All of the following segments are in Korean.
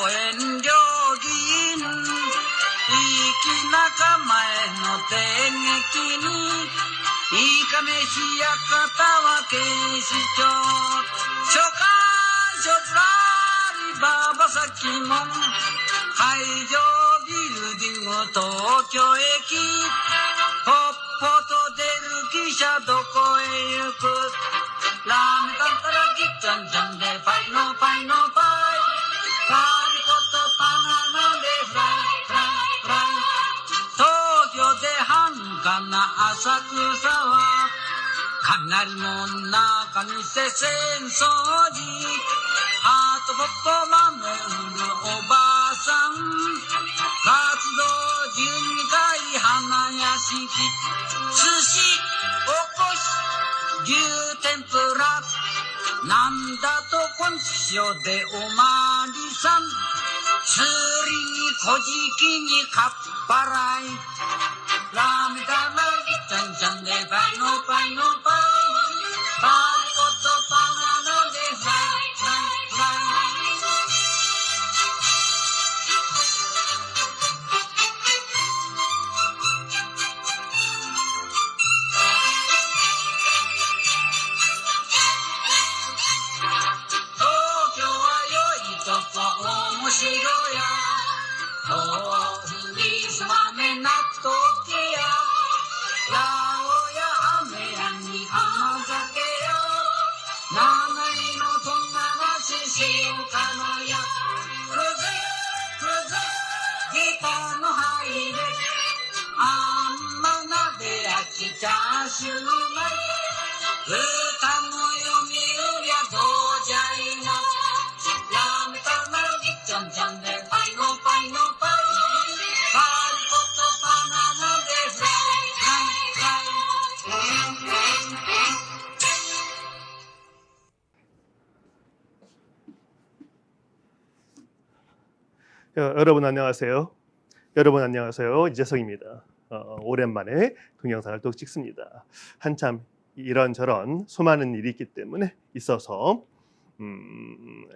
遠慮銀粋な構えの電撃にいかめし館は警視庁書簡所ずらり馬場先門海上ビルディング東京駅ポッポと出る汽車どこへ行くラーメンタンタラギッチャンジャンでパイのパイのパイパリコとパナナでフライフライフライ東京で繁華な浅草は雷の中にせ浅草寺ハートポッポ豆売るおばあさん活動12回花屋敷寿司おこし牛天ぷらなんだと今週でおまわりさん釣りに小じにかっぱらいラーメンダラギちゃんちゃんでパイのパイのパイパリコとバナナでフライフライフライ東京は良いとこ面白や豆腐にすまめ納豆けや八百屋飴屋に甘酒や七重のとんがらし塩かのやくずくずギターの入れあんま鍋焼きチャーシューまい歌の読み売りゃどうじゃいなやめたらぎっちゃんちゃんでパイのパイのパイパリコとバナナでフライフライフライ여러분 안녕하세요. 여러분 안녕하세요. 이재성입니다. 오랜만에 동영상을 또 찍습니다. 한참 이런저런 수많은 일이 있기 때문에 있어서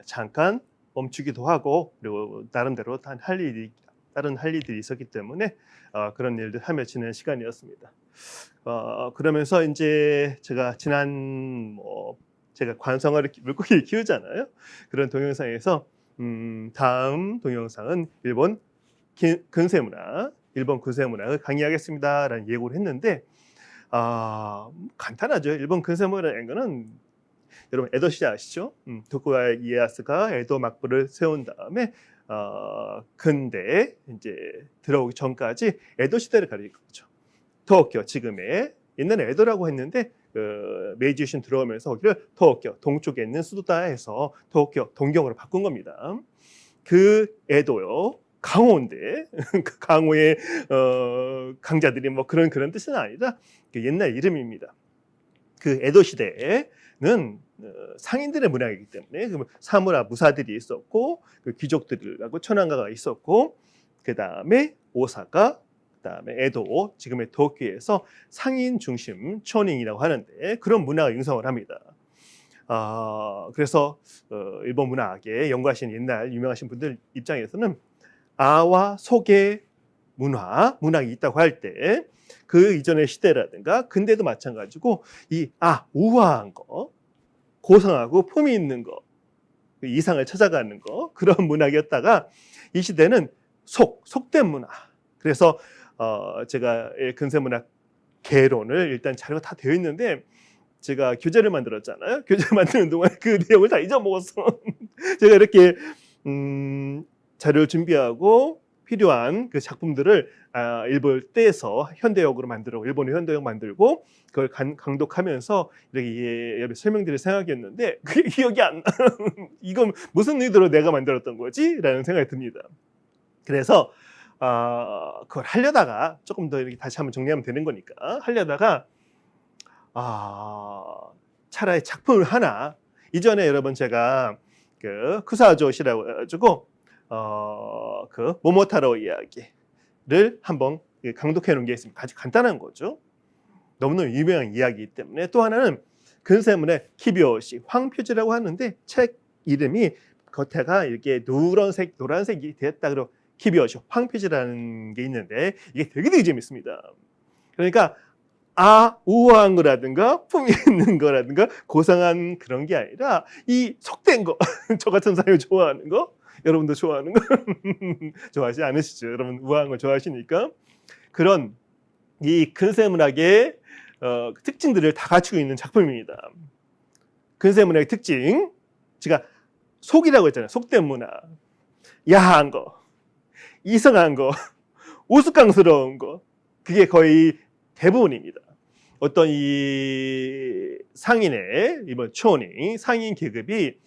잠깐 멈추기도 하고 그리고 나름대로 다른 할 일들이 있었기 때문에 그런 일들 하며 지낸 시간이었습니다. 그러면서 이제 제가 제가 관성어를 물고기를 키우잖아요. 그런 동영상에서 다음 동영상은 일본 근세문학을 강의하겠습니다라는 예고를 했는데 간단하죠. 일본 근세문학이라는 거는 여러분 에도 시대 아시죠? 도쿠가와 이에야스가 에도 막부를 세운 다음에 근대에 이제 들어오기 전까지 에도 시대를 가리는 거죠. 도쿄 지금의 옛날에 에도라고 했는데 메이지 유신 들어오면서 거기를 도쿄 동쪽에 있는 수도다 해서 도쿄 동경으로 바꾼 겁니다. 그 에도요. 강호인데 그 강호의 강자들이 뭐 그런 뜻은 아니라 그 옛날 이름입니다. 그 에도 시대에는 상인들의 문화이기 때문에 사무라 무사들이 있었고 그 귀족들하고 천황가가 있었고 그 다음에 오사카, 그 다음에 에도, 지금의 도쿄에서 상인 중심 초닝이라고 하는데 그런 문화가 융성을 합니다. 그래서 일본 문학에 연구하신 옛날 유명하신 분들 입장에서는 아와 속의 문학이 있다고 할 때 그 이전의 시대라든가 근대도 마찬가지고 이 우아한 거, 고상하고 품이 있는 거, 이상을 찾아가는 거 그런 문학이었다가 이 시대는 속된 문화. 그래서 제가 근세문학 개론을 일단 자료가 다 되어 있는데 제가 교재를 만들었잖아요. 교재를 만드는 동안 그 내용을 다 잊어먹었어. 제가 이렇게 자료를 준비하고 필요한 그 작품들을 일부를 떼서 현대역으로 만들고 일본의 현대역 만들고 그걸 강독하면서 이렇게 설명드릴 생각이었는데 그게 기억이 안 나. 이건 무슨 의도로 내가 만들었던 거지? 라는 생각이 듭니다. 그래서 그걸 하려다가 조금 더 이렇게 다시 한번 정리하면 되는 거니까 하려다가 차라리 작품을 하나 이전에 여러분 제가 그 쿠사조시라고 해가지고 그 모모타로 이야기를 한번 강독해 놓은 게 있습니다. 아주 간단한 거죠. 너무너무 유명한 이야기이기 때문에 또 하나는 근세문의 키비오시 황표지라고 하는데 책 이름이 겉에가 이렇게 노란색이 됐다. 그리고 키비어쇼, 황피지라는 게 있는데 이게 되게 재밌습니다. 그러니까 우아한 거라든가 품이 있는 거라든가 고상한 그런 게 아니라 이 속된 거, 저 같은 사람이 좋아하는 거, 여러분도 좋아하는 거 좋아하지 않으시죠? 여러분 우아한 거 좋아하시니까 그런 이 근세 문학의 특징들을 다 갖추고 있는 작품입니다. 근세 문학의 특징, 제가 속이라고 했잖아요. 속된 문화, 야한 거, 이상한 거, 우스꽝스러운 거, 그게 거의 대부분입니다. 어떤 이 상인의 이번 초ning 상인 계급이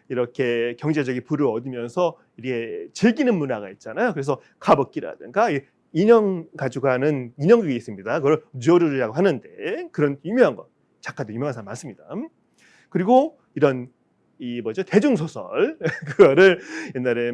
이렇게 경제적인 부를 얻으면서 이렇게 즐기는 문화가 있잖아요. 그래서 가복기라든가 인형 가지고 하는 인형극이 있습니다. 그걸 조르르라고 하는데 그런 유명한 거 작가도 유명한 사람 많습니다. 그리고 이런 대중소설 그거를 옛날에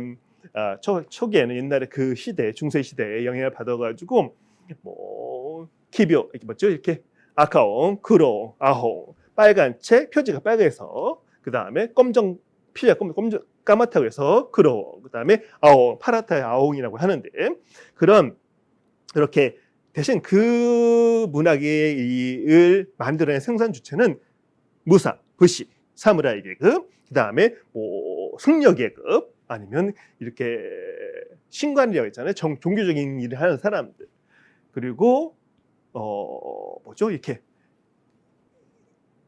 초기에는 옛날에 그 시대 중세 시대에 영향을 받아가지고 뭐 키비오 이렇게 아카옹, 그로, 아홍, 빨간 책 표지가 빨개서 그 다음에 검정 피자 검정 까맣다고 해서 그로, 그 다음에 아홍, 파랗다의 아홍이라고 하는데 그런 이렇게 대신 그 문학을 만들어낸 생산 주체는 무사, 부시, 사무라이 계급, 그 다음에 뭐 승려 계급 아니면 이렇게 신관이라고 했잖아요. 종교적인 일을 하는 사람들. 그리고 이렇게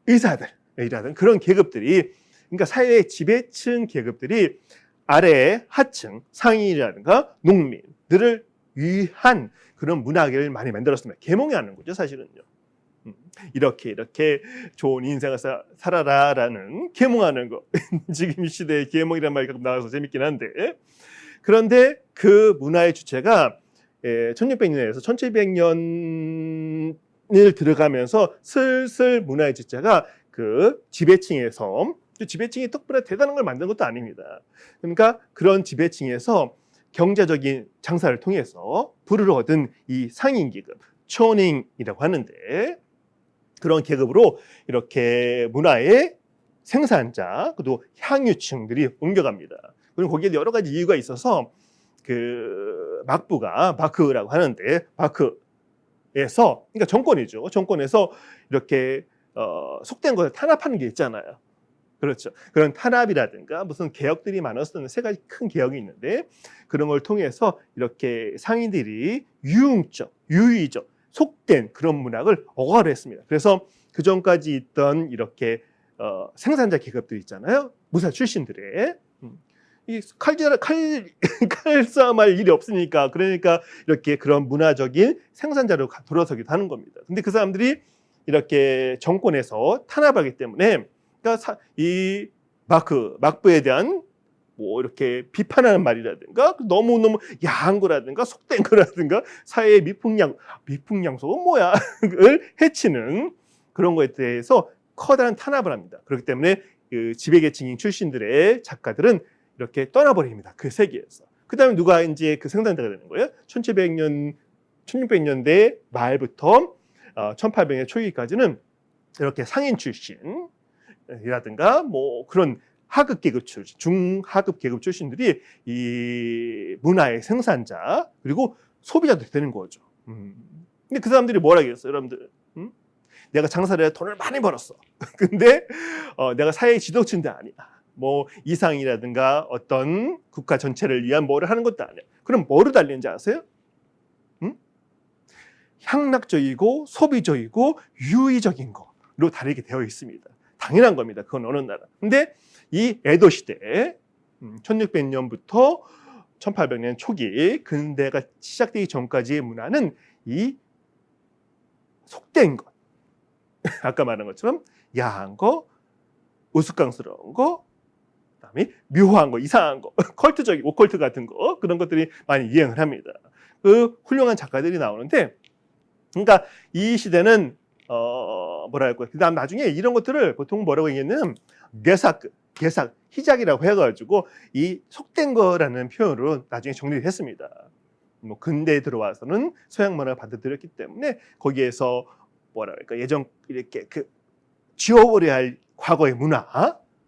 의사들이라든 그런 계급들이, 그러니까 사회의 지배층 계급들이 아래 하층 상인이라든가 농민들을 위한 그런 문학을 많이 만들었습니다. 계몽하는 거죠, 사실은요. 이렇게 좋은 인생을 살아라라는 계몽하는 거. 지금 이 시대에 계몽이라는 말이 가끔 나와서 재밌긴 한데, 그런데 그 문화의 주체가 1600년에서 1700년을 들어가면서 슬슬 문화의 주체가 그 지배층에서, 지배층이 덕분에 대단한 걸 만든 것도 아닙니다. 그러니까 그런 지배층에서 경제적인 장사를 통해서 부를 얻은 이 상인 계급, 초닝이라고 하는데, 그런 계급으로 이렇게 문화의 생산자, 그리고 향유층들이 옮겨갑니다. 그리고 거기에 여러 가지 이유가 있어서 그 바크라고 하는데, 바크에서, 그러니까 정권이죠. 정권에서 이렇게 속된 것을 탄압하는 게 있잖아요. 그렇죠. 그런 탄압이라든가 무슨 개혁들이 많았었는 세 가지 큰 개혁이 있는데, 그런 걸 통해서 이렇게 상인들이 유의적, 속된 그런 문학을 억압을 했습니다. 그래서 그 전까지 있던 이렇게 생산자 계급들 있잖아요. 무사 출신들의 이 칼싸움할 일이 없으니까, 그러니까 이렇게 그런 문화적인 생산자로 돌아서기도 하는 겁니다. 근데 그 사람들이 이렇게 정권에서 탄압하기 때문에, 그러니까 이 막부에 대한 뭐 이렇게 비판하는 말이라든가 너무너무 야한 거라든가 속된 거라든가 사회의 미풍양속은 뭐야 을 해치는 그런 거에 대해서 커다란 탄압을 합니다. 그렇기 때문에 그 지배계층인 출신들의 작가들은 이렇게 떠나버립니다. 그 세계에서. 그 다음에 누가 이제 그 생산자가 되는 거예요? 1600년대 말부터 1800년 초기까지는 이렇게 상인 출신이라든가 뭐 그런 하급 계급 출신, 중하급 계급 출신들이 이 문화의 생산자 그리고 소비자도 되는 거죠. 근데 그 사람들이 뭐라 그랬어요, 여러분들? 내가 장사를 해서 돈을 많이 벌었어. 근데 내가 사회 지도층도 아니야. 뭐 이상이라든가 어떤 국가 전체를 위한 뭐를 하는 것도 아니야. 그럼 뭐로 달리는지 아세요? 향락적이고 소비적이고 유의적인 거로 다르게 되어 있습니다. 당연한 겁니다. 그건 어느 나라. 근데 이 에도 시대 1600년부터 1800년 초기 근대가 시작되기 전까지의 문화는 이 속된 것, 아까 말한 것처럼 야한 거, 우스꽝스러운 거, 그다음에 묘한 거, 이상한 거, 컬트적인 오컬트 같은 거, 그런 것들이 많이 유행을 합니다. 그 훌륭한 작가들이 나오는데, 그러니까 이 시대는 뭐랄까요? 그다음 나중에 이런 것들을 보통 뭐라고 얘기했냐면 개삭, 희작이라고 해가지고 이 속된 거라는 표현으로 나중에 정리를 했습니다. 뭐 근대에 들어와서는 서양 문화를 받아들였기 때문에 거기에서 뭐랄까 예전 이렇게 그 지워버려야 할 과거의 문화,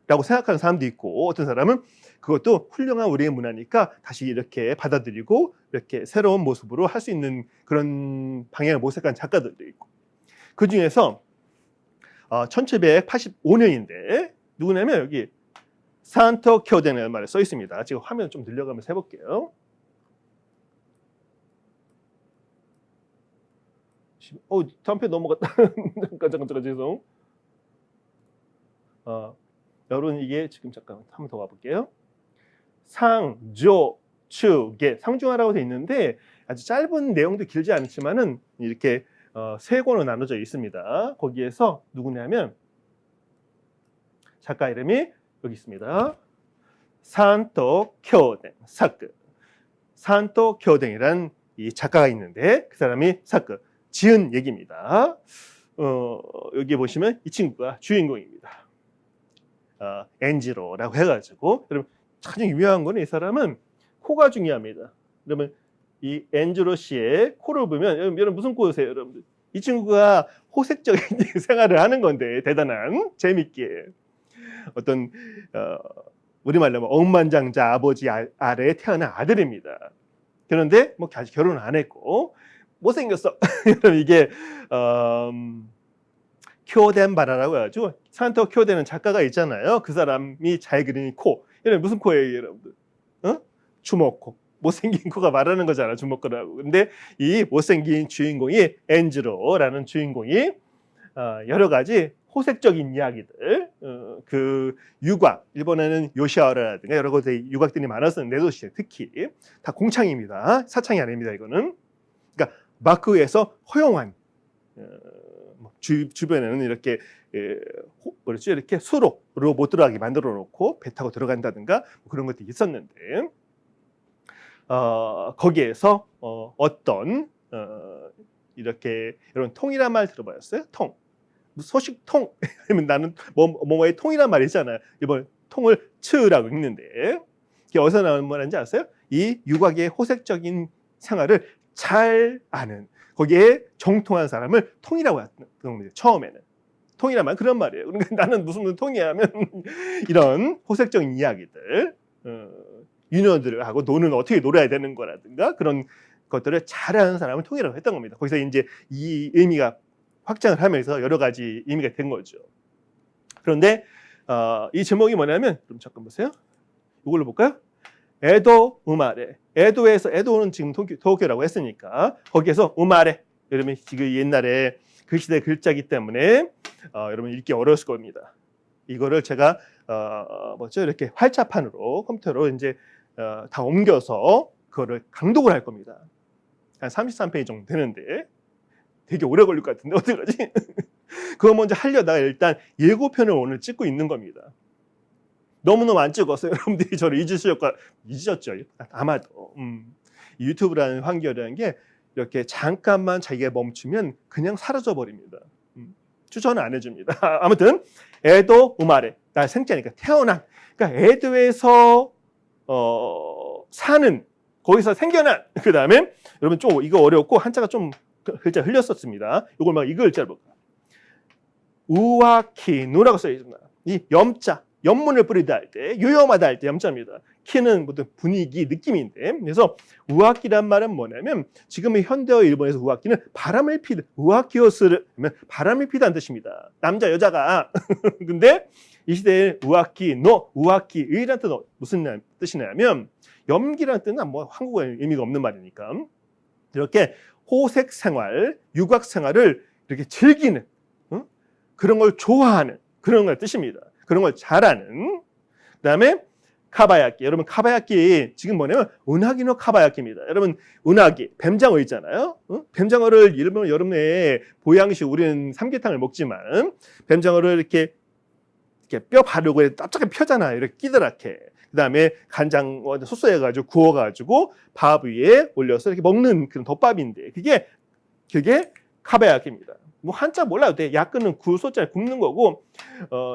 라고 생각하는 사람도 있고, 어떤 사람은 그것도 훌륭한 우리의 문화니까 다시 이렇게 받아들이고 이렇게 새로운 모습으로 할 수 있는 그런 방향을 모색한 작가들도 있고. 그 중에서 1785년인데 누구냐면 여기 산토 쿄덴이라는 말이 써 있습니다. 지금 화면 좀 늘려가면서 해볼게요. 다음 편 넘어갔다. 잠깐 죄송. 여러분 이게 지금 잠깐 한 번 더 가볼게요. 상조추계 상중하라고 돼 있는데 아주 짧은 내용도 길지 않지만은 이렇게 세 권으로 나눠져 있습니다. 거기에서 누구냐면 작가 이름이 여기 있습니다. 산토 쿄덴 사크. 산토 쿄덴이란 이 작가가 있는데 그 사람이 사크 지은 얘기입니다. 여기 보시면 이 친구가 주인공입니다. 엔지로라고 해가지고, 여러분 가장 유명한 거는 이 사람은 코가 중요합니다. 그러면 이 엔지로 씨의 코를 보면 여러분 무슨 코세요, 여러분들? 이 친구가 호색적인 생활을 하는 건데 대단한 재밌게 어떤 우리말로 억만장자 아버지 아래에 태어난 아들입니다. 그런데 뭐 아직 결혼을 안 했고 못생겼어. 이게 쿄덴바라라고 해가지고 산토 쿄덴은 작가가 있잖아요. 그 사람이 잘 그리는 코. 이런 무슨 코예요, 여러분들? 주먹코. 못생긴 코가 말하는 거잖아, 주먹코라고. 근데 이 못생긴 주인공이 엔지로라는 주인공이 여러 가지 호색적인 이야기들, 그 유곽, 일본에는 요시아라든가 여러 가지 유곽들이 많아서 내도시에 특히 다 공창입니다. 사창이 아닙니다, 이거는. 그러니까 마크에서 허용한 주변에는 이렇게 뭐랬죠? 이렇게 수로로 못 들어가게 만들어 놓고 배 타고 들어간다든가 그런 것들이 있었는데 거기에서 어떤 이렇게 이런 통이란 말 들어보셨어요? 통. 소식통 하면 나는 뭐의 통이란 말이잖아요. 이번 통을 츠라고 읽는데 이게 어디서 나오는 말인지 아세요? 이 유곽의 호색적인 생활을 잘 아는 거기에 정통한 사람을 통이라고 하는 겁니다. 처음에는 통이란 말 그런 말이에요. 그러니까 나는 무슨 통이야 하면 이런 호색적인 이야기들, 유녀들을 하고 노는 어떻게 놀아야 되는 거라든가 그런 것들을 잘하는 사람을 통이라고 했던 겁니다. 거기서 이제 이 의미가 확장을 하면서 여러 가지 의미가 된 거죠. 그런데 이 제목이 뭐냐면 좀 잠깐 보세요. 이걸로 볼까요? 에도 우마레. 에도는 지금 도쿄라고 했으니까 거기에서 우마레. 여러분 지금 옛날에 그 시대 글자기 때문에 여러분 읽기 어려웠을 겁니다. 이거를 제가 이렇게 활자판으로 컴퓨터로 이제 다 옮겨서 그거를 강독을 할 겁니다. 한 33페이지 정도 되는데 되게 오래 걸릴 것 같은데 어떡하지? 그거 먼저 하려다가 일단 예고편을 오늘 찍고 있는 겁니다. 너무너무 안 찍었어요. 여러분들이 저를 잊으셨죠? 아마도. 유튜브라는 환경이라는 게 이렇게 잠깐만 자기가 멈추면 그냥 사라져 버립니다. 추천을 안 해줍니다. 아무튼 에도 우마레, 나 생자니까 태어난. 그러니까 에도에서 사는, 거기서 생겨난. 그 다음에 여러분 좀 이거 어려웠고 한자가 좀 글자 흘렸었습니다. 이걸 막 이 글자를 볼까요? 우와키누라고 써 있습니다. 이 염자, 염문을 뿌리다 할 때, 유염하다 할 때 염자입니다. 키는 어떤 분위기, 느낌인데, 그래서 우와키란 말은 뭐냐면 지금의 현대어 일본에서 우와키는 바람을 피는, 우와키오스를 하면 바람을 피다는 뜻입니다. 남자 여자가. 근데 이 시대에 우와키노, 우와키의라는 뜻은 무슨 뜻이냐면 염기라는 뜻은 뭐 한국어에 의미가 없는 말이니까 이렇게 호색 생활, 유곽 생활을 이렇게 즐기는, 그런 걸 좋아하는 그런 걸 뜻입니다. 그런 걸 잘하는. 그다음에 카바야키. 여러분 카바야키 지금 뭐냐면 은하기노 카바야키입니다. 여러분 은하기 뱀장어 있잖아요. 뱀장어를 일본 여름에 보양식 우리는 삼계탕을 먹지만 뱀장어를 이렇게 뼈 바르고 납작하게 펴잖아요. 이렇게 끼드랗게. 그다음에 간장 소스해가지고 구워가지고 밥 위에 올려서 이렇게 먹는 그런 덮밥인데 그게 카바야키입니다. 뭐 한자 몰라도 돼. 야끄는 구소자에 굽는 거고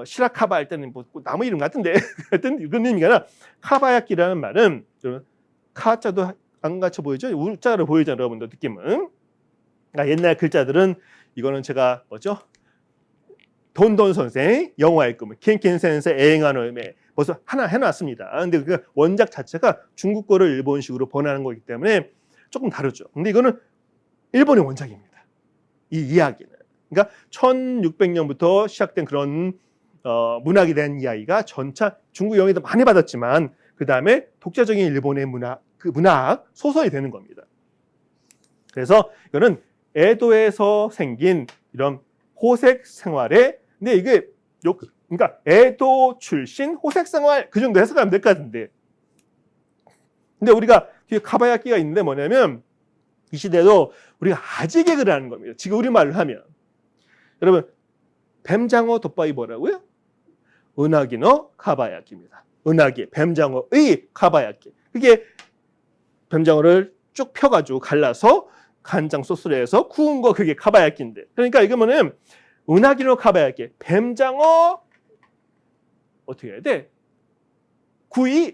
시라카바 할 때는 뭐 나무 이름 같은데 하여튼 그런 의미가 아니라 카바야키라는 말은 카자도 안 갖춰 보이죠? 우자로 보이잖아요, 여러분들 느낌은. 그러니까 옛날 글자들은 이거는 제가 돈돈 선생 영화의 꿈 켄켄센세 에잉하노임에 벌써 하나 해놨습니다. 근데 그 원작 자체가 중국 거를 일본식으로 번안한 거기 때문에 조금 다르죠. 근데 이거는 일본의 원작입니다. 이 이야기는. 그러니까 1600년부터 시작된 그런 문학이 된 이야기가 전차 중국 영향도 많이 받았지만 그 다음에 독자적인 일본의 문학 소설이 되는 겁니다. 그래서 이거는 에도에서 생긴 이런 호색 생활에 근데 이게 그러니까 에도 출신 호색 생활 그 정도 해석하면 될 것 같은데 근데 우리가 뒤에 카바야키가 있는데 뭐냐면 이 시대도 우리가 아지 개그를 하는 겁니다. 지금 우리말로 하면 여러분 뱀장어 덮밥이 뭐라고요? 은하기노 카바야키입니다. 은하기 뱀장어의 카바야키 그게 뱀장어를 쭉 펴가지고 갈라서 간장 소스를 해서 구운 거 그게 카바야키인데 그러니까 이거 뭐냐면 은하기노 카바야키 뱀장어 어떻게 해야 돼? 구이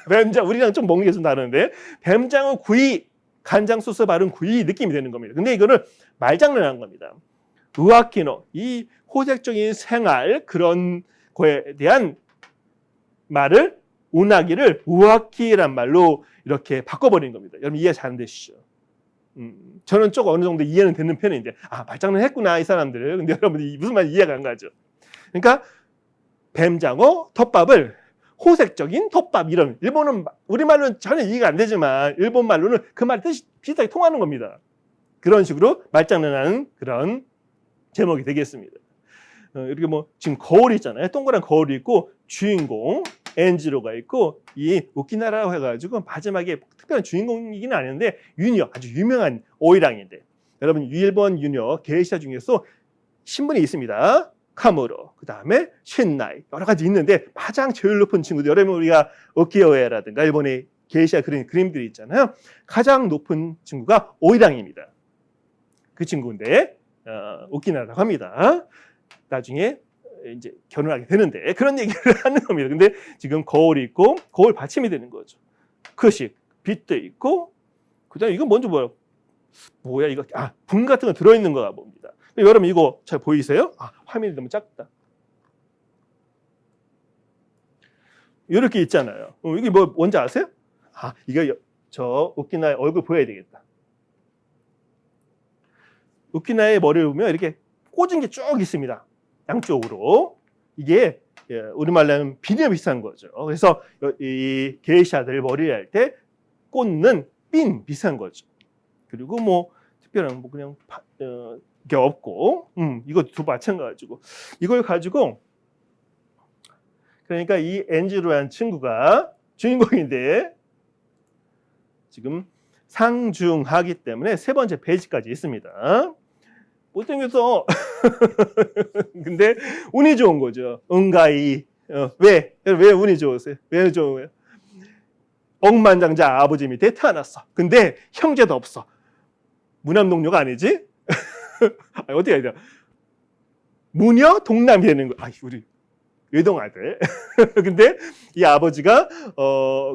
뱀장 우리랑 좀 먹는 게 좀 다른데 뱀장어 구이 간장 소스 바른 구이 느낌이 되는 겁니다. 근데 이거는 말장난한 겁니다. 우아키노 이 호색적인 생활 그런 거에 대한 말을 운하기를 우아키란 말로 이렇게 바꿔버린 겁니다. 여러분 이해 잘 안 되시죠? 저는 조금 어느 정도 이해는 되는 편인데 말장난 했구나 이 사람들. 근데 여러분이 무슨 말인지 이해가 안 가죠. 그러니까 뱀장어 덮밥을 호색적인 덮밥 이런 일본은 우리말로는 전혀 이해가 안 되지만 일본 말로는 그 말 뜻이 비슷하게 통하는 겁니다. 그런 식으로 말장난하는 그런 제목이 되겠습니다. 이렇게 뭐 지금 거울이 있잖아요. 동그란 거울이 있고 주인공 엔지로가 있고 이 우키나라라고 해가지고 마지막에 특별한 주인공이기는 아닌데 유녀 아주 유명한 오이랑인데 여러분 일본 유녀 게이샤 중에서 신분이 있습니다. 카무로 그 다음에 신나이 여러 가지 있는데 가장 제일 높은 친구들 여러분 우리가 오키오에라든가 일본의 게이샤 그린 그림들이 있잖아요. 가장 높은 친구가 오이랑입니다. 그 친구인데 오키나라라고 합니다. 나중에 이제 결혼하게 되는데 그런 얘기를 하는 겁니다. 근데 지금 거울이 있고 거울 받침이 되는 거죠. 크식 빛도 있고 그다음에 이건 먼저 뭐야 이거 분 같은 거 들어있는 거가 봅니다. 여러분 이거 잘 보이세요? 화면이 너무 작다. 이렇게 있잖아요. 이게 뭐 뭔지 아세요? 이거 저 우키나의 얼굴 보여야 되겠다. 우키나의 머리를 보면 이렇게 꽂은 게 쭉 있습니다. 양쪽으로. 이게 우리말로 하면 비녀 비슷한 거죠. 그래서 이 게이샤들 머리를 할 때 꽂는 핀 비슷한 거죠. 그리고 뭐 특별한 뭐 그냥 게 없고 이것도 마찬가지고 이걸 가지고 그러니까 이 엔지로라는 친구가 주인공인데 지금 상중하기 때문에 세 번째 페이지까지 있습니다. 못생겨서 근데 운이 좋은 거죠. 은가이 왜 운이 좋으세요? 왜 좋으세요? 억만장자 아버지 밑에 태어났어. 근데 형제도 없어. 무남동녀가 아니지? 어떻게 해야 돼? 무녀 동남이 되는 거. 우리 외동아들. 근데 이 아버지가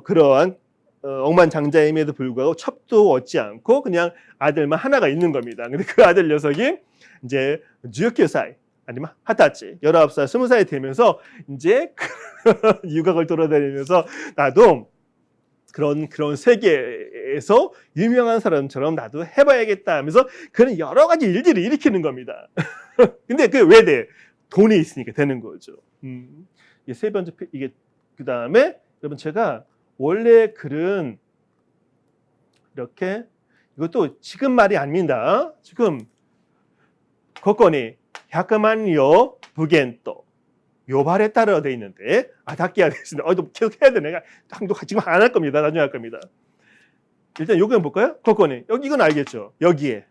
그러한 억만장자임에도 불구하고 첩도 얻지 않고 그냥 아들만 하나가 있는 겁니다. 근데 그 아들 녀석이 이제 19살 아니면 20살, 19살, 20살이 되면서 이제 유학을 돌아다니면서 나도 그런 세계에서 유명한 사람처럼 나도 해봐야겠다 하면서 그런 여러 가지 일들을 일으키는 겁니다. 근데 그게 왜 돼? 돈이 있으니까 되는 거죠. 이게 세 번째 이게 그 다음에 여러분 제가 원래 글은 이렇게 이것도 지금 말이 아닙니다. 지금 거건이 100만 요 부겐또 요발에 따라 돼 있는데 닦기야 되겠습니다. 계속 해야 되네. 지금 안 할 겁니다. 나중에 할 겁니다. 일단 요건 볼까요? 거건이 이건 알겠죠. 여기에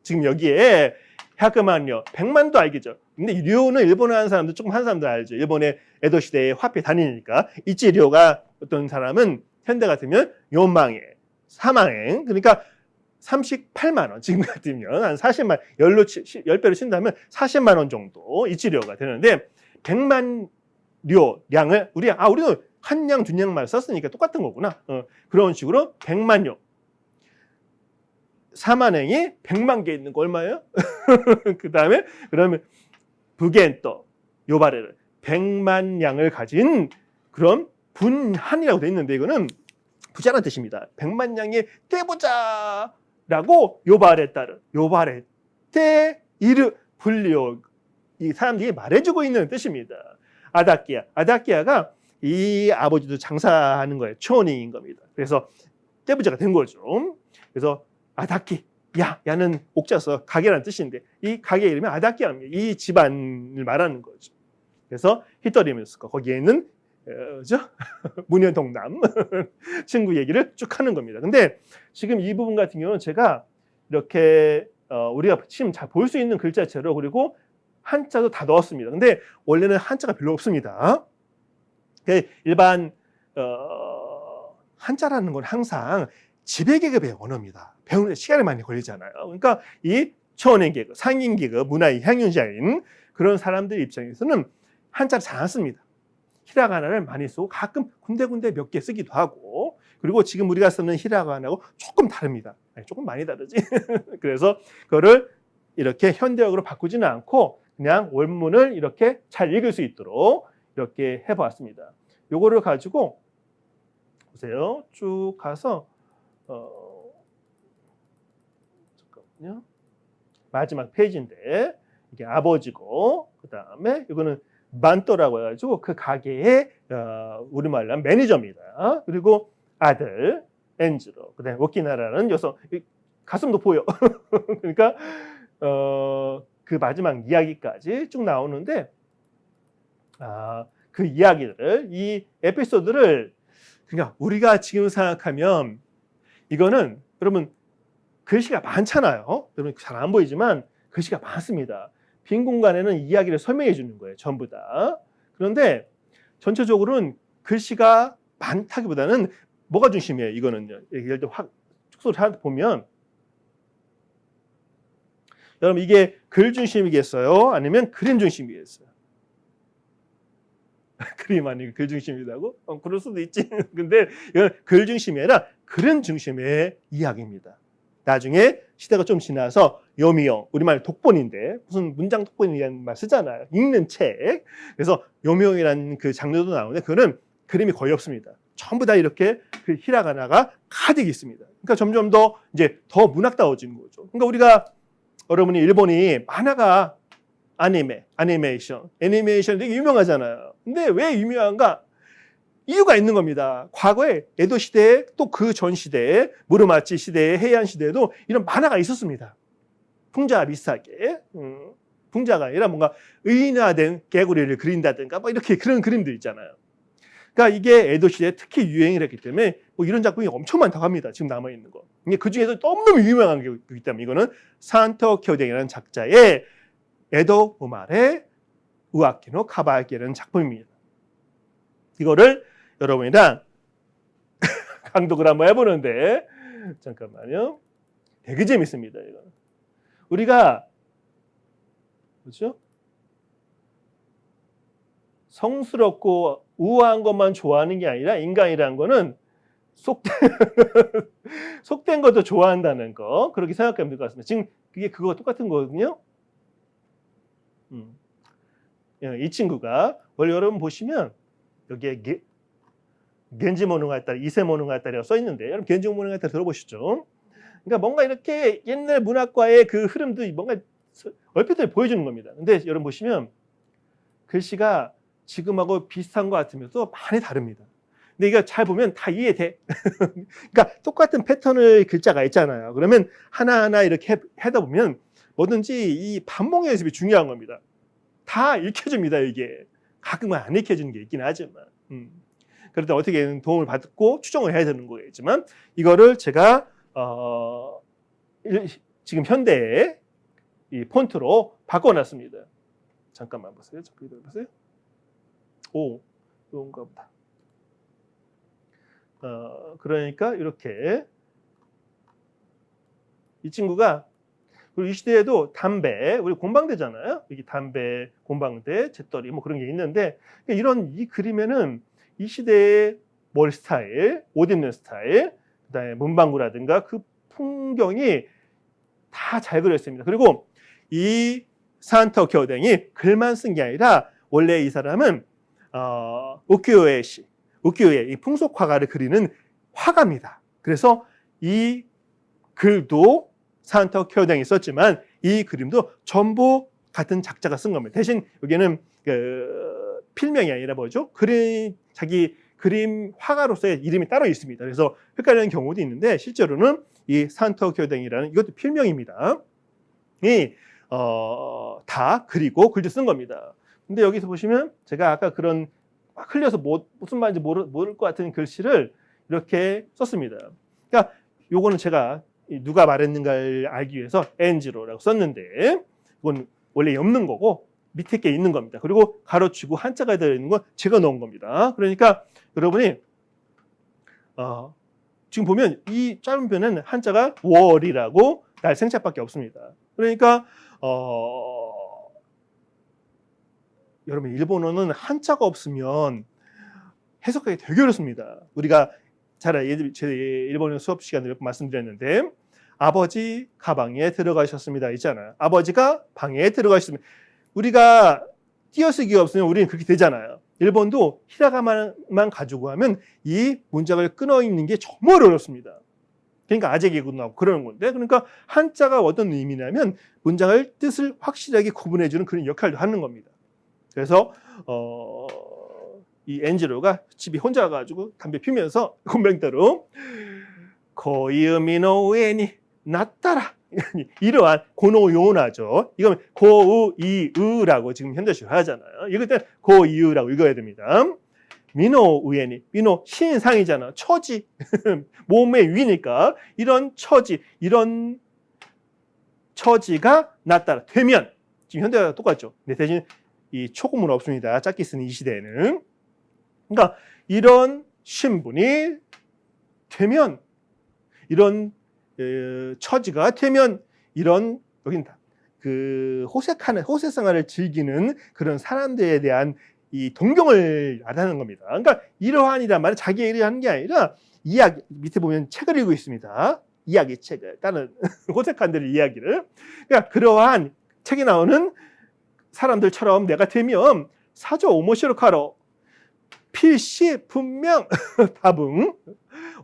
지금 여기에 100만 요 100만도 알겠죠. 근데 료는 일본어 하는 사람들 조금 하는 사람들 알죠. 일본의 에도 시대에 화폐 다니니까 이치료가 어떤 사람은 현대 같으면 요망에 4만엔 그러니까 38만 원 지금 같으면 한 40만 10배로 친다면 40만 원 정도 이치료가 되는데 100만 료량을 우리는 한 양, 두 냥만 썼으니까 똑같은 거구나. 그런 식으로 100만 료 4만행이 100만 개 있는 거 얼마예요? 그 다음에 그러면 부겐또 요바레를 100만 양을 가진 그런 분한이라고 되어 있는데 이거는 부자란 뜻입니다. 100만 양의 떼부자라고 요바레따르 요바레테 이르 불리오 이 사람들이 말해주고 있는 뜻입니다. 아다키아가 이 아버지도 장사하는 거예요. 초원인 겁니다. 그래서 떼부자가 된 거죠. 그래서 아다키 야는 옥자서 가게라는 뜻인데 이 가게 이름이 아다키아입니다. 이 집안을 말하는 거죠. 그래서 히토리면스가 거기에는 문현동남 친구 얘기를 쭉 하는 겁니다. 근데 지금 이 부분 같은 경우는 제가 이렇게 우리가 지금 잘 볼 수 있는 글자체로 그리고 한자도 다 넣었습니다. 근데 원래는 한자가 별로 없습니다. 일반 한자라는 건 항상 지배계급의 언어입니다. 배우는 데 시간이 많이 걸리잖아요. 그러니까 이 초원계급, 상인계급, 문화의 향유자인 그런 사람들 입장에서는 한자를 잘 안 씁니다. 히라가나를 많이 쓰고 가끔 군데군데 몇 개 쓰기도 하고 그리고 지금 우리가 쓰는 히라가나하고 조금 다릅니다. 조금 많이 다르지. 그래서 그거를 이렇게 현대역으로 바꾸지는 않고 그냥 원문을 이렇게 잘 읽을 수 있도록 이렇게 해보았습니다. 요거를 가지고 보세요. 쭉 가서 잠깐만요. 마지막 페이지인데 이게 아버지고 그 다음에 이거는 만또라고 해가지고 그 가게의 우리말로 하면 매니저입니다. 그리고 아들 엔즈로 그다음에 오키나라는 여성 가슴도 보여. 그러니까 그 마지막 이야기까지 쭉 나오는데 그 이야기들을 이 에피소드를 그러니까 우리가 지금 생각하면 이거는 여러분 글씨가 많잖아요. 여러분 잘 안 보이지만 글씨가 많습니다. 빈 공간에는 이야기를 설명해 주는 거예요. 전부 다. 그런데 전체적으로는 글씨가 많다기보다는 뭐가 중심이에요? 이거는요. 예를 들어 축소를 보면 여러분 이게 글 중심이겠어요? 아니면 그림 중심이겠어요? 그림 아니고 글 중심이라고? 그럴 수도 있지. 근데 이건 글 중심이 아니라 그림 중심의 이야기입니다. 나중에 시대가 좀 지나서 요미용, 우리말 독본인데 무슨 문장 독본이라는 말 쓰잖아요. 읽는 책. 그래서 요미용이라는 그 장르도 나오는데 그거는 그림이 거의 없습니다. 전부 다 이렇게 그 히라가나가 가득 있습니다. 그러니까 점점 더 이제 더 문학다워지는 거죠. 그러니까 우리가 여러분이 일본이 만화가 애니메이션 되게 유명하잖아요. 근데 왜 유명한가? 이유가 있는 겁니다. 과거에 에도 시대에 또 그 전 시대에 무르마치 시대에 헤이안 시대에도 이런 만화가 있었습니다. 풍자와 비슷하게 풍자가 아니라 뭔가 의인화된 개구리를 그린다든가 뭐 이렇게 그런 그림들 있잖아요. 그러니까 이게 에도 시대에 특히 유행을 했기 때문에 뭐 이런 작품이 엄청 많다고 합니다. 지금 남아 있는 거. 그 중에서 너무너무 유명한 게 있기 때문에 이거는 산토 교댕이라는 작자의 에도 우마레 우아키노 카바야키라는 작품입니다. 이거를 여러분이랑 강독을 한번 해보는데 잠깐만요. 되게 재밌습니다. 이거 우리가 그렇죠? 성스럽고 우아한 것만 좋아하는 게 아니라 인간이라는 거는 속된 것도 좋아한다는 거 그렇게 생각하면 될 것 같습니다. 지금 그게 그거 똑같은 거거든요. 이 친구가 원래 여러분 보시면 여기에 겐지 모노가타리, 이세 모노가타리가 써 있는데 여러분 겐지 모노가타리 들어보시죠. 그러니까 뭔가 이렇게 옛날 문학과의 그 흐름도 뭔가 얼핏 보여주는 겁니다. 근데 여러분 보시면 글씨가 지금하고 비슷한 것 같으면서 많이 다릅니다. 근데 이거 잘 보면 다 이해돼. 그러니까 똑같은 패턴의 글자가 있잖아요. 그러면 하나하나 이렇게 하다 보면 뭐든지 이 반복 연습이 중요한 겁니다. 다 읽혀집니다, 이게. 가끔은 안 읽혀지는 게 있긴 하지만. 그럴 때 어떻게든 도움을 받고 추정을 해야 되는 거겠지만 이거를 제가 지금 현대의 이 폰트로 바꿔놨습니다. 잠깐만 보세요. 보세요. 오, 이건가 보다. 그러니까 이렇게 이 친구가 그리고 이 시대에도 담배, 우리 곤방대잖아요. 여기 담배, 곤방대, 재떨이 뭐 그런 게 있는데 이런 이 그림에는 이 시대의 머리 스타일, 옷 입는 스타일, 그다음에 문방구라든가 그 풍경이 다 잘 그려있습니다. 그리고 이 산토 교댕이 글만 쓴 게 아니라 원래 이 사람은 우키요에 이 풍속 화가를 그리는 화가입니다. 그래서 이 글도 산토 교댕이 썼지만 이 그림도 전부 같은 작자가 쓴 겁니다. 대신 여기는 필명이 아니라 뭐죠? 자기 그림 화가로서의 이름이 따로 있습니다. 그래서 헷갈리는 경우도 있는데 실제로는 이 산토 교댕이라는 이것도 필명입니다. 다 그리고 글도 쓴 겁니다. 근데 여기서 보시면 제가 아까 그런 막 흘려서 무슨 말인지 모를 것 같은 글씨를 이렇게 썼습니다. 그러니까 요거는 제가 누가 말했는가를 알기 위해서 엔지로라고 썼는데 이건 원래 엮는 거고 밑에 게 있는 겁니다. 그리고 가로치고 한자가 들어있는 건 제가 넣은 겁니다. 그러니까 여러분이 지금 보면 이 짧은 편에는 한자가 월이라고 날생자밖에 없습니다. 그러니까 여러분 일본어는 한자가 없으면 해석하기 되게 어렵습니다. 우리가 제 일본어 수업 시간에 몇 번 말씀드렸는데 아버지 가방에 들어가셨습니다 있잖아요. 아버지가 방에 들어가셨습니다. 우리가 띄어쓰기가 없으면 우리는 그렇게 되잖아요. 일본도 히라가나만 가지고 하면 이 문장을 끊어 읽는 게 정말 어렵습니다. 그러니까 아재개구 나오고 그러는 건데, 그러니까 한자가 어떤 의미냐면 문장을 뜻을 확실하게 구분해주는 그런 역할도 하는 겁니다. 그래서 이 엔지로가 집에 혼자 가지고 담배 피면서 곤뱅따로 고이음이노 우에니 낫따라 이러한 고노요나죠. 이건 고우이으라고 지금 현대식으로 하잖아요. 이럴 때 고이으라고 읽어야 됩니다. 미노 우에니, 미노 신상이잖아. 처지 몸의 위니까 이런 처지, 이런 처지가 낫따라 되면, 지금 현대가 똑같죠. 근데 대신 이 초고문 없습니다. 짧게 쓰는 이 시대에는. 그러니까 이런 신분이 되면, 이런 처지가 되면, 이런 여긴 호세 생활을 즐기는 그런 사람들에 대한 이 동경을 말하는 겁니다. 그러니까 이러한이란 말은 자기 얘기를 하는 게 아니라 이야기, 밑에 보면 책을 읽고 있습니다. 이야기 책을, 다른 호세칸들의 이야기를. 그러니까 그러한 책에 나오는 사람들처럼 내가 되면 사조 오모시로카로 필시 분명 답응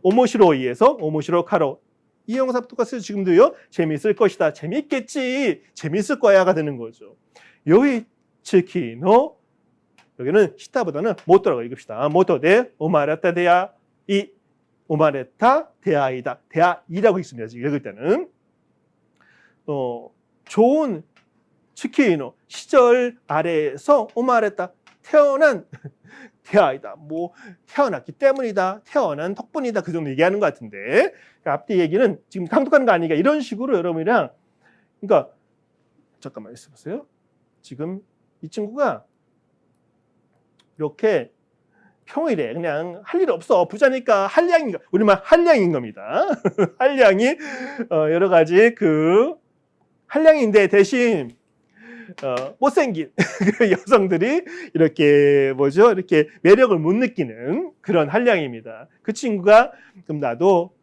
오모시로이에서 오모시로카로 이 형사부터 똑같아요. 지금도요. 재미있을 것이다. 재미있겠지. 재미있을 거야가 되는 거죠. 요이 츠키노, 여기는 시타보다는 모토라고 읽읍시다. 모토데 오마레타 데야 이 오마레타 데아이다. 데아이라고 읽습니다. 지금 읽을 때는 좋은 츠키노 시절 아래에서 오마레타 태어난 대아이다. 뭐 태어났기 때문이다. 태어난 덕분이다. 그 정도 얘기하는 것 같은데, 그러니까 앞뒤 얘기는 지금 강독하는 거 아니니까 이런 식으로 여러분이랑, 그러니까 잠깐만 있어보세요. 지금 이 친구가 이렇게 평일에 그냥 할 일 없어, 부자니까 한량인가, 우리말 한량인 겁니다. 한량이 여러 가지 한량인데 대신 못생긴 여성들이 이렇게 이렇게 매력을 못 느끼는 그런 한량입니다. 그 친구가 그럼 나도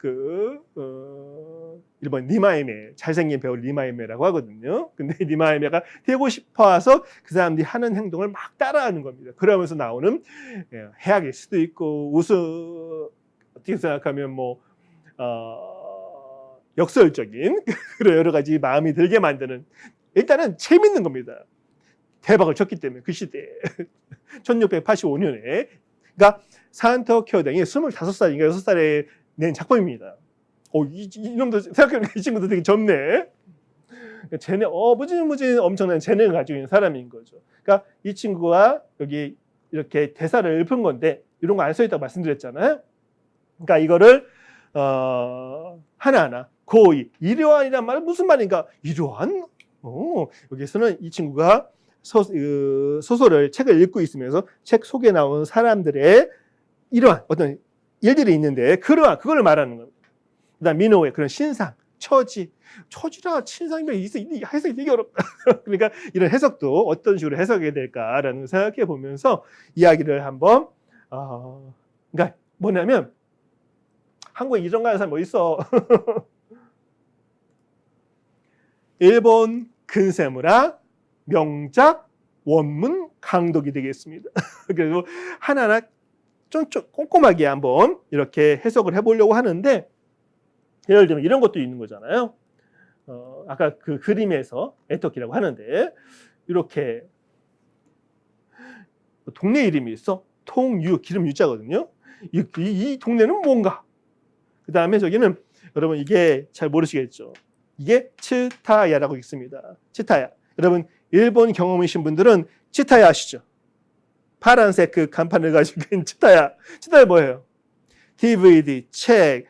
일본 니마이메, 잘생긴 배우 니마이메라고 하거든요. 근데 니마이메가 되고 싶어서 그 사람들이 하는 행동을 막 따라하는 겁니다. 그러면서 나오는 해악일 수도 있고 어떻게 생각하면 역설적인 그런 여러 가지 마음이 들게 만드는, 일단은 재밌는 겁니다. 대박을 쳤기 때문에 그 시대에 1685년에 그러니까 산토 교댕이 25살인가 6살에 낸 작품입니다. 이놈도 생각해보니까 이 친구도 되게 젊네. 재능, 무진 엄청난 재능을 가지고 있는 사람인 거죠. 그러니까 이 친구가 여기 이렇게 대사를 읊은 건데 이런 거 안 써있다고 말씀드렸잖아요. 그러니까 이거를 하나하나 고의, 이러한이란 말은 무슨 말인가? 이러한? 여기서는 이 친구가 소설을, 책을 읽고 있으면서 책 속에 나온 사람들의 이러한 어떤 일들이 있는데 그걸 말하는 겁니다. 그다음 민호의 그런 신상, 처지라 신상이면 해석이 되게 어렵다. 그러니까 이런 해석도 어떤 식으로 해석해야 될까라는 생각해 보면서 이야기를 한번 그러니까 뭐냐면 한국에 이런 거 하는 사람 뭐 있어? 일본 근세무라 명작 원문 강독이 되겠습니다. 그리고 하나하나 좀 꼼꼼하게 한번 이렇게 해석을 해보려고 하는데, 예를 들면 이런 것도 있는 거잖아요. 아까 그 그림에서 애터키라고 하는데, 이렇게 동네 이름이 있어. 통유, 기름 유자거든요. 이 동네는 뭔가. 그 다음에 저기는 여러분 이게 잘 모르시겠죠. 이게 츠타야라고 있습니다. 츠타야. 여러분 일본 경험이신 분들은 츠타야 아시죠? 파란색 그 간판을 가지고 있는 츠타야. 츠타야 뭐예요? DVD, 책,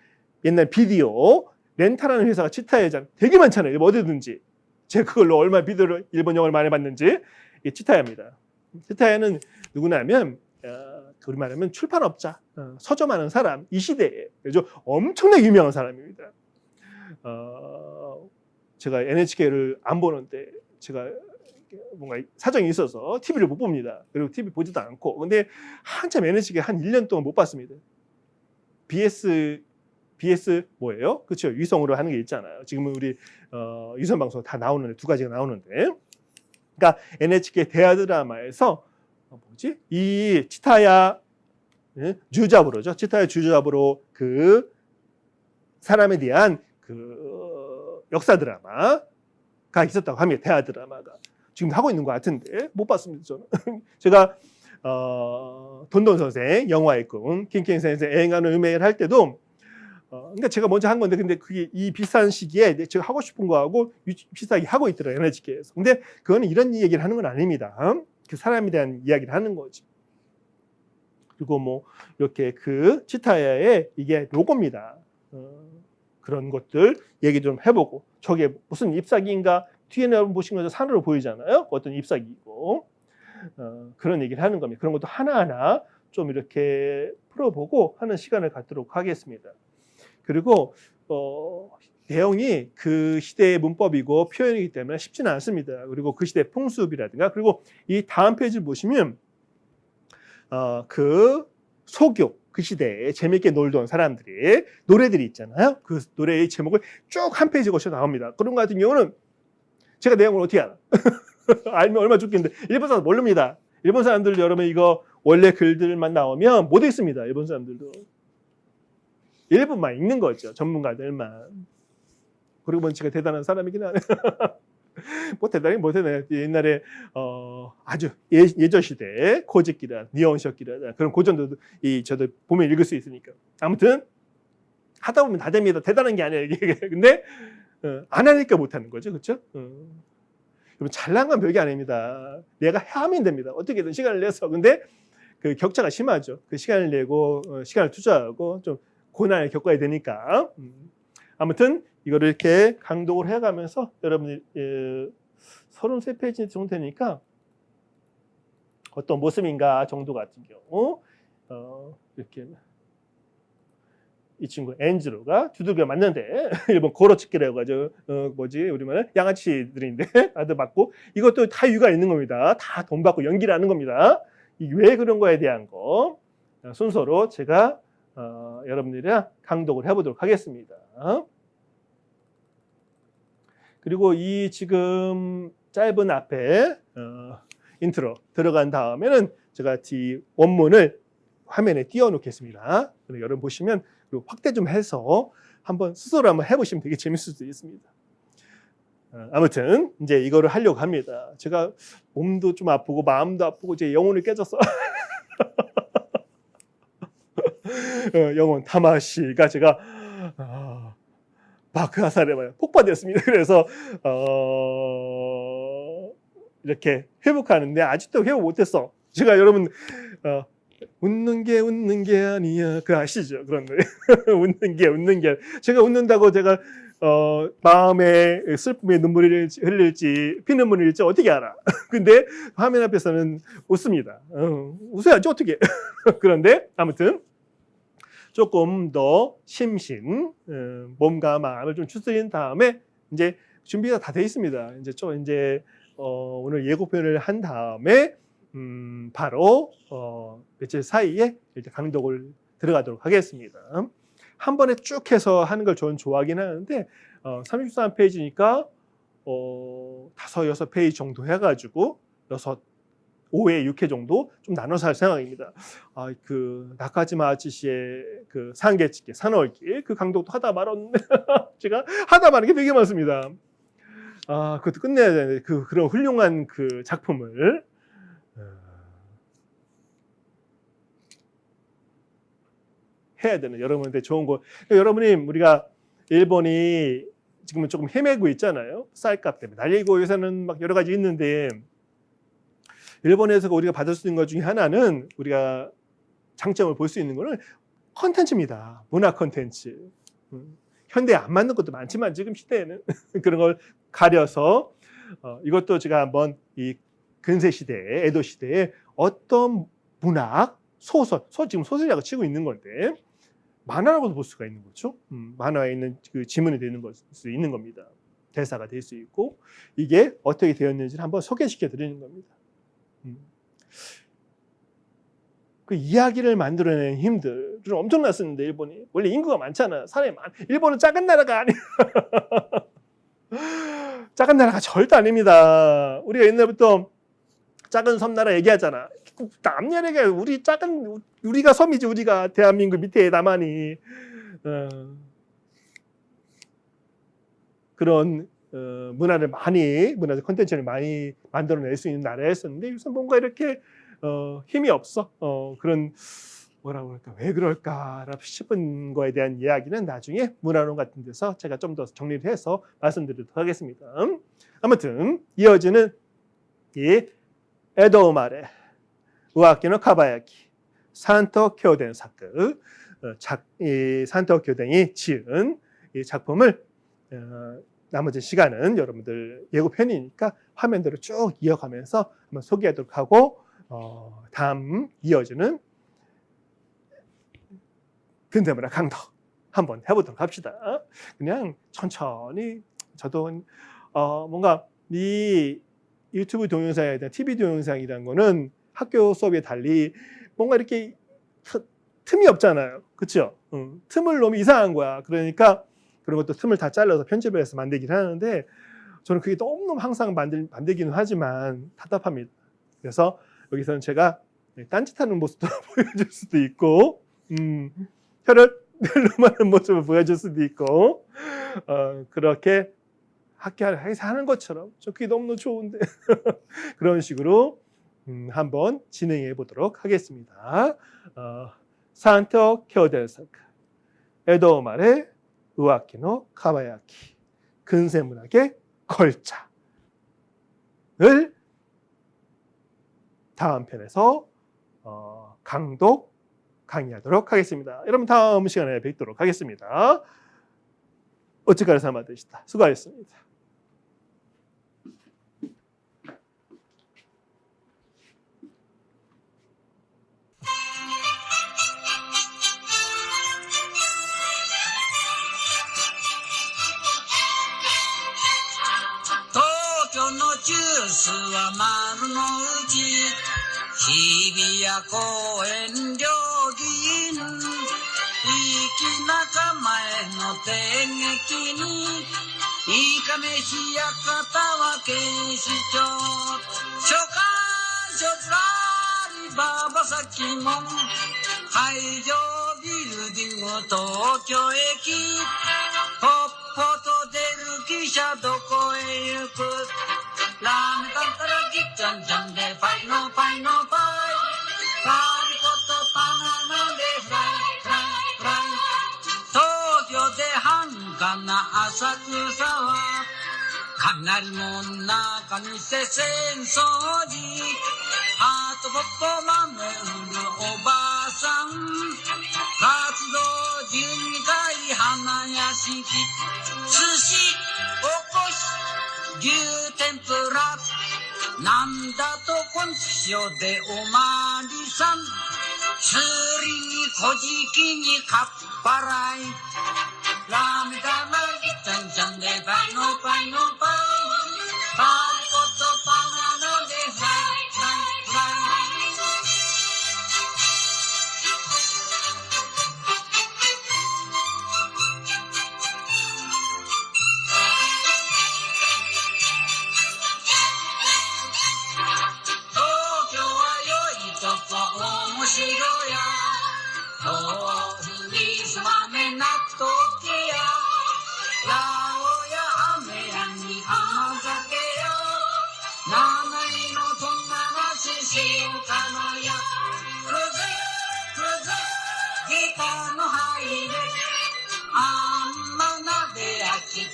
옛날 비디오 렌탈하는 회사가 츠타야잖아요. 되게 많잖아요. 어디든지. 제가 그걸로 얼마나 비디오를 일본 영화를 많이 봤는지. 이게 츠타야입니다. 츠타야는 누구냐면 우리 말하면 출판업자, 서점하는 사람, 이 시대에 그래서 엄청나게 유명한 사람입니다. 제가 NHK를 안 보는데 제가 뭔가 사정이 있어서 TV를 못 봅니다. 그리고 TV 보지도 않고. 근데 한참 NHK 한 1년 동안 못 봤습니다. BS 뭐예요? 그렇죠. 위성으로 하는 게 있잖아요. 지금은 우리 유선 방송 다 나오는데 두 가지가 나오는데. 그러니까 NHK 대하 드라마에서 이 치타야 주잡으로죠. 치타야 주잡으로 그 사람에 대한 그 역사 드라마가 있었다고 합니다. 대하 드라마가. 지금 하고 있는 것 같은데 못 봤습니다. 저는. 제가 돈돈 선생 영화의 꿈, 킹킹 선생 애행하는 음악을 할 때도 그러니까 제가 먼저 한 건데 근데 그게 이 비슷한 시기에 제가 하고 싶은 거하고 비슷하게 하고 있더라고요. NHK에서. 근데 그거는 이런 얘기를 하는 건 아닙니다. 그 사람에 대한 이야기를 하는 거지. 그리고 뭐 이렇게 그 치타야의 이게 로고입니다. 그런 것들 얘기 좀 해보고 저게 무슨 잎사귀인가 뒤에 보신 거죠. 산으로 보이잖아요. 어떤 잎사귀이고 그런 얘기를 하는 겁니다. 그런 것도 하나하나 좀 이렇게 풀어보고 하는 시간을 갖도록 하겠습니다. 그리고 내용이 그 시대의 문법이고 표현이기 때문에 쉽지는 않습니다. 그리고 그 시대의 풍습이라든가 그리고 이 다음 페이지를 보시면 그 소교 그 시대에 재밌게 놀던 사람들의 노래들이 있잖아요. 그 노래의 제목을 쭉 한 페이지 거쳐 나옵니다. 그런 거 같은 경우는 제가 내용을 어떻게 알아? 알면 얼마나 좋겠는데 일본 사람 모릅니다. 일본 사람들 여러분 이거 원래 글들만 나오면 못 읽습니다. 일본 사람들도. 일본만 읽는 거죠. 전문가들만. 그리고 보면 제가 대단한 사람이긴 하네. 뭐 대단히 못하네. 옛날에 아주 예전 시대 고직기라, 니온셔기라 그런 고전도 저도 보면 읽을 수 있으니까. 아무튼 하다 보면 다 됩니다. 대단한 게 아니에요. 이게. 근데 안 하니까 못하는 거죠, 그렇죠? 여러분 잘난 건 별게 아닙니다. 내가 하면 됩니다. 어떻게든 시간을 내서. 근데 그 격차가 심하죠. 그 시간을 내고 시간을 투자하고 좀 고난을 겪어야 되니까. 아무튼 이거를 이렇게 강독을 해가면서 여러분이 33페이지 정도 되니까 어떤 모습인가 정도 같은 경우 이렇게 이 친구 엔즈로가 두들겨 맞는데 일본 고로츠키라고 하죠. 우리말은 양아치들인데 아들 맞고 이것도 다 이유가 있는 겁니다. 다 돈 받고 연기를 하는 겁니다. 왜 그런 거에 대한 거 순서로 제가 여러분들이랑 강독을 해보도록 하겠습니다. 그리고 이 지금 짧은 앞에 인트로 들어간 다음에는 제가 이 원문을 화면에 띄워놓겠습니다. 여러분 보시면 그리고 확대 좀 해서 한번 스스로 한번 해보시면 되게 재밌을 수도 있습니다. 아무튼 이제 이거를 하려고 합니다. 제가 몸도 좀 아프고 마음도 아프고 제 영혼이 깨졌어. 영혼 타마시가 제가 바크하사레마에 폭파됐습니다. 그래서 이렇게 회복하는데 아직도 회복 못했어. 제가 여러분 웃는 게 아니야. 그 아시죠? 그런 노래. 웃는 게 제가 웃는다고 제가 마음에 슬픔의 눈물이 흘릴지 피눈물이 흘릴지 어떻게 알아? 근데 화면 앞에서는 웃습니다. 웃어야지 어떻게? 그런데 아무튼 조금 더 심신 몸과 마음을 좀 추스린 다음에 이제 준비가 다 돼 있습니다. 이제 오늘 예고편을 한 다음에 바로 며칠 사이에 이제 강독을 들어가도록 하겠습니다. 한 번에 쭉 해서 하는 걸 저는 좋아하긴 하는데 33페이지니까 5, 6페이지 정도 해가지고 5회, 6회 정도 좀 나눠서 할 생각입니다. 그 나카지마 아치씨의 그 산계치기, 산월길 그 강독도 하다 말았는데 제가 하다 말은 게 되게 많습니다. 그것도 끝내야 되는데 그런 훌륭한 그 작품을 해야 되는 여러분한테 좋은 거. 여러분이 우리가 일본이 지금은 조금 헤매고 있잖아요. 쌀값 때문에 날리고 요새는 막 여러 가지 있는데 일본에서 우리가 받을 수 있는 것 중에 하나는 우리가 장점을 볼 수 있는 거는 컨텐츠입니다. 문화 컨텐츠. 현대에 안 맞는 것도 많지만 지금 시대에는 그런 걸 가려서 이것도 제가 한번 이 근세 시대에 에도 시대에 어떤 문학 소설 지금 소설이라고 치고 있는 건데 만화라고도 볼 수가 있는 거죠. 만화에 있는 그 지문이 되는 수 있는 겁니다. 대사가 될 수 있고 이게 어떻게 되었는지를 한번 소개시켜 드리는 겁니다. 그 이야기를 만들어내는 힘들은 엄청났었는데 일본이 원래 인구가 많잖아. 사람이 일본은 작은 나라가 아니야. 작은 나라가 절대 아닙니다. 우리가 옛날부터 작은 섬나라 얘기하잖아. 남녀에게 우리가 섬이지. 우리가 대한민국 밑에 남한이 그런 문화적 콘텐츠를 많이 만들어낼 수 있는 나라였었는데 요즘 뭔가 이렇게 힘이 없어. 그런 뭐라고 그럴까, 왜 그럴까 싶은 거에 대한 이야기는 나중에 문화론 같은 데서 제가 좀 더 정리를 해서 말씀드리도록 하겠습니다. 아무튼 이어지는 이 에도 말의 우아키노 카바야키 산토 교den 사크 이 산토 교den이 지은 이 작품을 나머지 시간은 여러분들 예고편이니까 화면대로 쭉 이어가면서 한번 소개하도록 하고 다음 이어지는 근대문화 강독 한번 해보도록 합시다. 그냥 천천히 저도 뭔가 이 유튜브 동영상에 대한 TV 동영상이라는 거는 학교 수업에 달리 뭔가 이렇게 틈이 없잖아요. 그렇죠? 틈을 너무 이상한 거야. 그러니까 그런 것도 틈을 다 잘라서 편집을 해서 만들긴 하는데 저는 그게 너무너무 항상 만들기는 하지만 답답합니다. 그래서 여기서는 제가 딴짓하는 모습도 보여줄 수도 있고 혀를 늘름하는 모습을 보여줄 수도 있고 그렇게 학교에서 하는 것처럼 저 그게 너무너무 좋은데 그런 식으로 한번 진행해 보도록 하겠습니다. 산토 교den 에도 말의 우아키노 카바야키 근세문학의 걸작을 다음 편에서 강의하도록 하겠습니다. 여러분 다음 시간에 뵙도록 하겠습니다. 어찌가리 사마 되시다. 수고하셨습니다. 주스は丸の内日比谷公園料金粋な構えの天撃にいかめし館は警視庁書簡所ずらり馬場崎門海上ビルディング東京駅ポッポと出る汽車どこへ行くラーメンタンタラギッチャンジャンでパイのパイのパイパリコとパナナでフライフライフライ東京で繁華な浅草は雷門中にせ浅草寺ハートポッポ豆売るおばあさん活動12回花屋敷寿司おこし牛天ぷらなんだと今週でおまわりさん釣りに小じにかっぱらいラーメンだらぎちゃんちゃんでパイのパイのパイパリコとパナナでフライフライフライ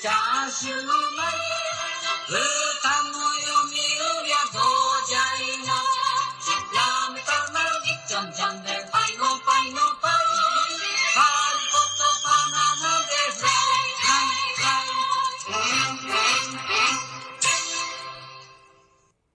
자신을 의타무요 미우랴 도자이나 람따나 직점자